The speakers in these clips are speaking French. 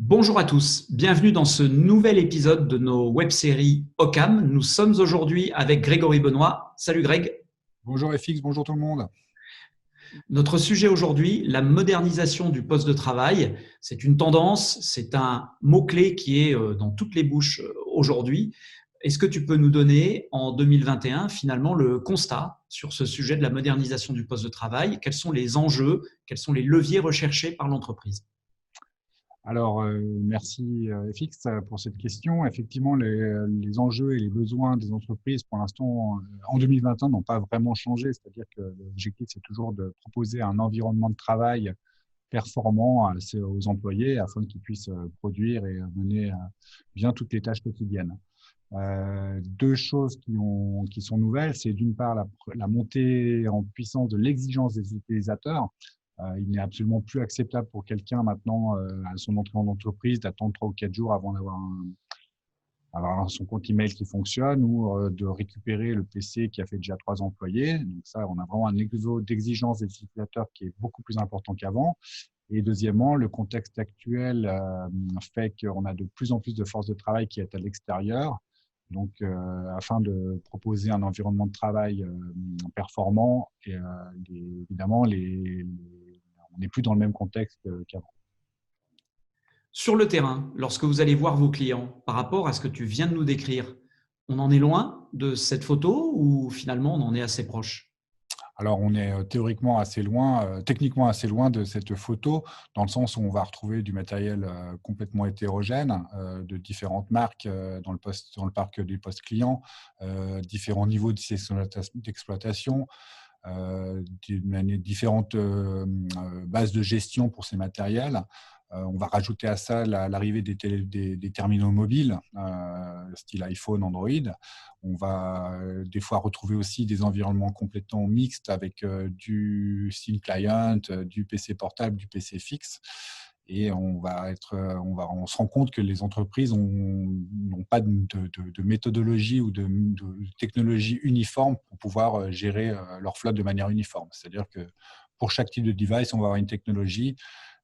Bonjour à tous, bienvenue dans ce nouvel épisode de nos web-séries OCAM. Nous sommes aujourd'hui avec Grégory Benoît. Salut Greg. Bonjour FX, bonjour tout le monde. Notre sujet aujourd'hui, la modernisation du poste de travail. C'est une tendance, c'est un mot-clé qui est dans toutes les bouches aujourd'hui. Est-ce que tu peux nous donner en 2021 finalement le constat sur ce sujet de la modernisation du poste de travail? Quels sont les enjeux, quels sont les leviers recherchés par l'entreprise? Alors, merci FX pour cette question. Effectivement, les enjeux et les besoins des entreprises, pour l'instant, en 2021, n'ont pas vraiment changé. C'est-à-dire que l'objectif, c'est toujours de proposer un environnement de travail performant aux employés afin qu'ils puissent produire et mener bien toutes les tâches quotidiennes. Deux choses qui sont nouvelles, c'est d'une part la montée en puissance de l'exigence des utilisateurs. Il n'est absolument plus acceptable pour quelqu'un maintenant, à son entrée en entreprise, d'attendre 3 ou 4 jours avant d'avoir son compte email qui fonctionne ou de récupérer le PC qui a fait déjà 3 employés. Donc ça, on a vraiment un exode d'exigence des utilisateurs qui est beaucoup plus important qu'avant. Et deuxièmement, le contexte actuel fait qu'on a de plus en plus de force de travail qui est à l'extérieur. Donc, afin de proposer un environnement de travail performant, évidemment, on n'est plus dans le même contexte qu'avant. Sur le terrain, lorsque vous allez voir vos clients, par rapport à ce que tu viens de nous décrire, on en est loin de cette photo ou finalement on en est assez proche? Alors, on est théoriquement assez loin, techniquement assez loin de cette photo, dans le sens où on va retrouver du matériel complètement hétérogène, de différentes marques dans le parc du poste client, différents niveaux d'exploitation, différentes bases de gestion pour ces matériels. On va rajouter à ça l'arrivée des terminaux mobiles, style iPhone, Android. On va des fois retrouver aussi des environnements complètement mixtes avec du Steam Client, du PC portable, du PC fixe. Et on se rend compte que les entreprises n'ont pas de méthodologie ou de technologie uniforme pour pouvoir gérer leur flotte de manière uniforme. C'est-à-dire que pour chaque type de device, on va avoir une technologie.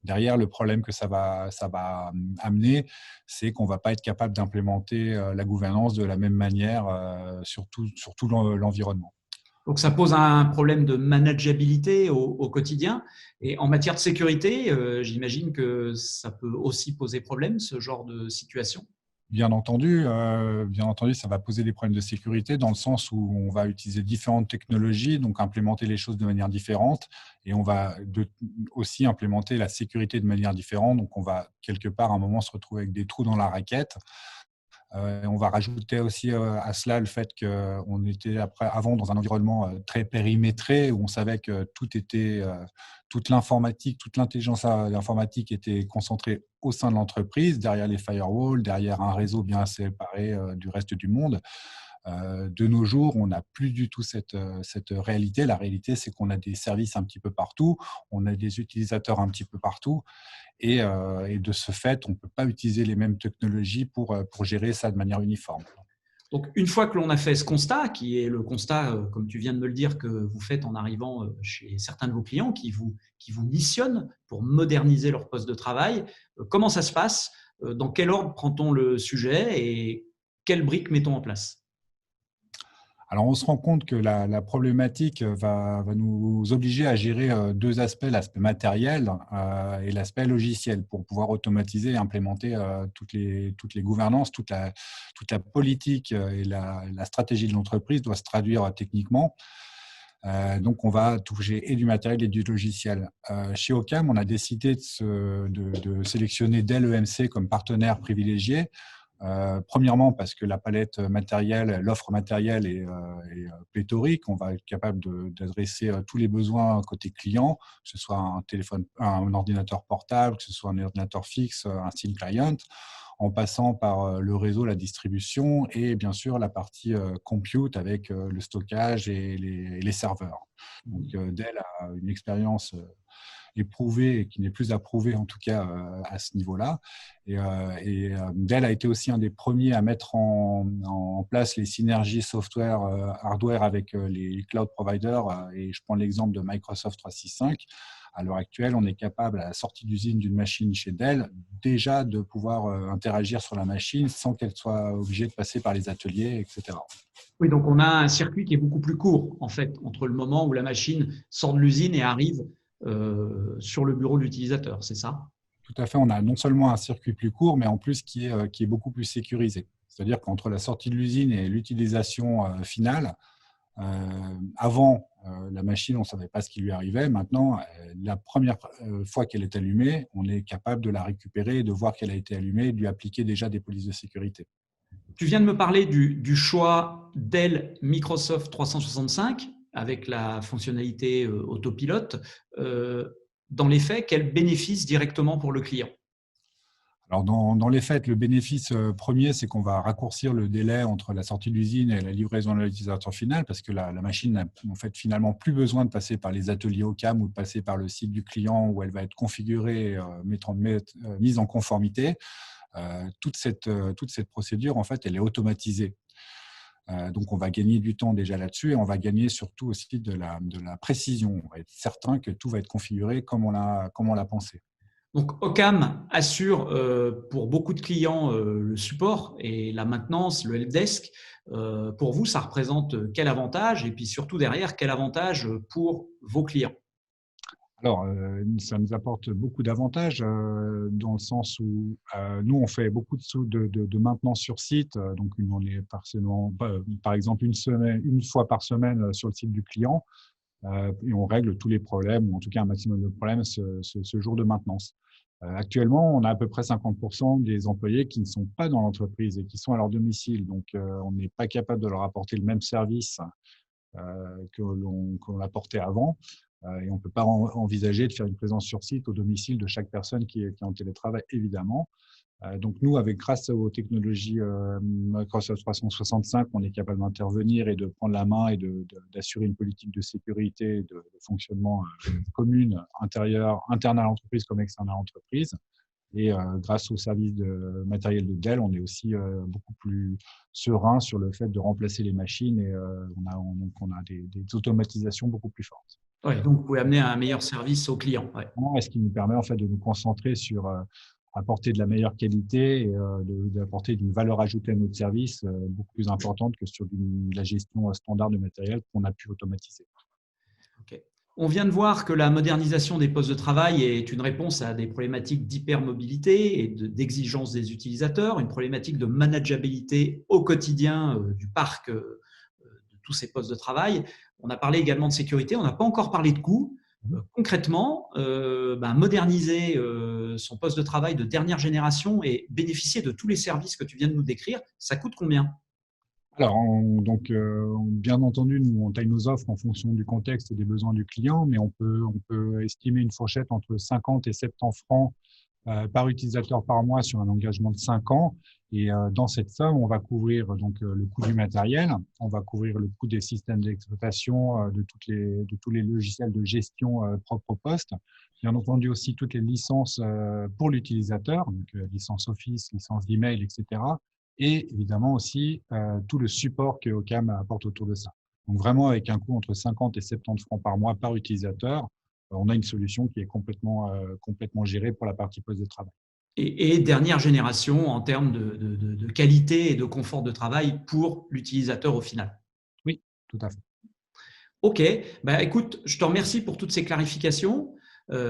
Derrière, le problème que ça va amener, c'est qu'on ne va pas être capable d'implémenter la gouvernance de la même manière sur tout l'environnement. Donc ça pose un problème de manageabilité au quotidien. Et en matière de sécurité, j'imagine que ça peut aussi poser problème, ce genre de situation. Bien entendu, ça va poser des problèmes de sécurité dans le sens où on va utiliser différentes technologies, donc implémenter les choses de manière différente, et on va aussi implémenter la sécurité de manière différente. Donc, on va quelque part à un moment se retrouver avec des trous dans la raquette. On va rajouter aussi à cela le fait qu'on était avant dans un environnement très périmétré où on savait que toute l'informatique, toute l'intelligence informatique était concentrée au sein de l'entreprise, derrière les firewalls, derrière un réseau bien séparé du reste du monde. De nos jours, on n'a plus du tout cette réalité. La réalité, c'est qu'on a des services un petit peu partout, on a des utilisateurs un petit peu partout. Et de ce fait, on ne peut pas utiliser les mêmes technologies pour gérer ça de manière uniforme. Donc une fois que l'on a fait ce constat, qui est le constat, comme tu viens de me le dire, que vous faites en arrivant chez certains de vos clients qui vous missionnent pour moderniser leur poste de travail, comment ça se passe? Dans quel ordre prend-on le sujet et quelles briques mettons en place? Alors, on se rend compte que la problématique va nous obliger à gérer deux aspects, l'aspect matériel et l'aspect logiciel, pour pouvoir automatiser et implémenter toutes les gouvernances, toute la politique et la stratégie de l'entreprise doit se traduire techniquement. Donc, on va toucher et du matériel et du logiciel. Chez Ocam, on a décidé de sélectionner Dell EMC comme partenaire privilégié. Premièrement, parce que la palette matérielle, l'offre matérielle est pléthorique. On va être capable d'adresser tous les besoins côté client, que ce soit un téléphone, un ordinateur portable, que ce soit un ordinateur fixe, un Steam Client, en passant par le réseau, la distribution et bien sûr la partie compute avec le stockage et les serveurs. Donc, Dell a une expérience éprouvé et qui n'est plus à prouver, en tout cas à ce niveau-là. Dell a été aussi un des premiers à mettre en place les synergies software-hardware avec les cloud providers. Et je prends l'exemple de Microsoft 365. À l'heure actuelle, on est capable, à la sortie d'usine d'une machine chez Dell, déjà de pouvoir interagir sur la machine sans qu'elle soit obligée de passer par les ateliers, etc. Oui, donc on a un circuit qui est beaucoup plus court, en fait, entre le moment où la machine sort de l'usine et arrive sur le bureau de l'utilisateur, c'est ça? Tout à fait, on a non seulement un circuit plus court, mais en plus qui est beaucoup plus sécurisé. C'est-à-dire qu'entre la sortie de l'usine et l'utilisation finale, avant, la machine, on ne savait pas ce qui lui arrivait. Maintenant, la première fois qu'elle est allumée, on est capable de la récupérer et de voir qu'elle a été allumée et de lui appliquer déjà des polices de sécurité. Tu viens de me parler du choix Dell Microsoft 365 avec la fonctionnalité autopilote. Dans les faits, quel bénéfice directement pour le client? Alors, dans les faits, le bénéfice premier, c'est qu'on va raccourcir le délai entre la sortie de l'usine et la livraison de l'utilisateur final, parce que la machine n'a en fait finalement plus besoin de passer par les ateliers OCAM ou de passer par le site du client où elle va être configurée, mise en conformité. Toute cette procédure, en fait, elle est automatisée. Donc, on va gagner du temps déjà là-dessus et on va gagner surtout aussi de la précision. On va être certain que tout va être configuré comme on l'a pensé. Donc, Ocam assure pour beaucoup de clients le support et la maintenance, le helpdesk. Pour vous, ça représente quel avantage? Et puis surtout derrière, quel avantage pour vos clients? Alors, ça nous apporte beaucoup d'avantages dans le sens où nous, on fait beaucoup de maintenance sur site. Donc, on est par exemple une fois par semaine sur le site du client et on règle tous les problèmes, ou en tout cas un maximum de problèmes ce jour de maintenance. Actuellement, on a à peu près 50% des employés qui ne sont pas dans l'entreprise et qui sont à leur domicile. Donc, on n'est pas capable de leur apporter le même service que l'on apportait avant. Et on ne peut pas envisager de faire une présence sur site au domicile de chaque personne qui est en télétravail, évidemment. Donc, nous, grâce aux technologies Microsoft 365, on est capable d'intervenir et de prendre la main et d'assurer une politique de sécurité, de fonctionnement commune, interne à l'entreprise comme externe à l'entreprise. Et grâce au service de matériel de Dell, on est aussi beaucoup plus serein sur le fait de remplacer les machines et on a des automatisations beaucoup plus fortes. Ouais, donc, vous pouvez amener un meilleur service aux clients. Ouais. Et ce qui nous permet en fait de nous concentrer sur apporter de la meilleure qualité et d'apporter une valeur ajoutée à notre service beaucoup plus importante que sur de la gestion standard de matériel qu'on a pu automatiser. Okay. On vient de voir que la modernisation des postes de travail est une réponse à des problématiques d'hypermobilité et d'exigence des utilisateurs, une problématique de manageabilité au quotidien du parc de tous ces postes de travail. On a parlé également de sécurité, on n'a pas encore parlé de coûts. Concrètement, moderniser son poste de travail de dernière génération et bénéficier de tous les services que tu viens de nous décrire, ça coûte combien? Alors, bien entendu, nous, on taille nos offres en fonction du contexte et des besoins du client, mais on peut estimer une fourchette entre 50 et 70 francs par utilisateur par mois sur un engagement de 5 ans. Et dans cette somme, on va couvrir le coût du matériel, on va couvrir le coût des systèmes d'exploitation, de tous les logiciels de gestion propres au poste. Bien entendu aussi toutes les licences pour l'utilisateur, donc licence Office, licence d'email, etc. Et évidemment aussi tout le support que Ocam apporte autour de ça. Donc vraiment avec un coût entre 50 et 70 francs par mois par utilisateur, on a une solution qui est complètement gérée pour la partie poste de travail. Et dernière génération en termes de qualité et de confort de travail pour l'utilisateur au final. Oui, tout à fait. OK. Écoute, je te remercie pour toutes ces clarifications.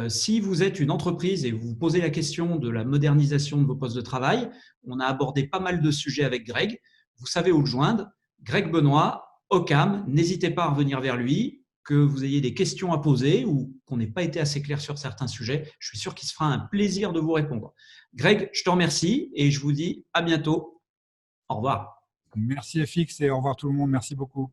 Si vous êtes une entreprise et vous vous posez la question de la modernisation de vos postes de travail, on a abordé pas mal de sujets avec Greg. Vous savez où le joindre. Greg Benoît, Ocam, n'hésitez pas à revenir vers lui, que vous ayez des questions à poser ou qu'on n'ait pas été assez clair sur certains sujets. Je suis sûr qu'il se fera un plaisir de vous répondre. Greg, je te remercie et je vous dis à bientôt. Au revoir. Merci FX et au revoir tout le monde. Merci beaucoup.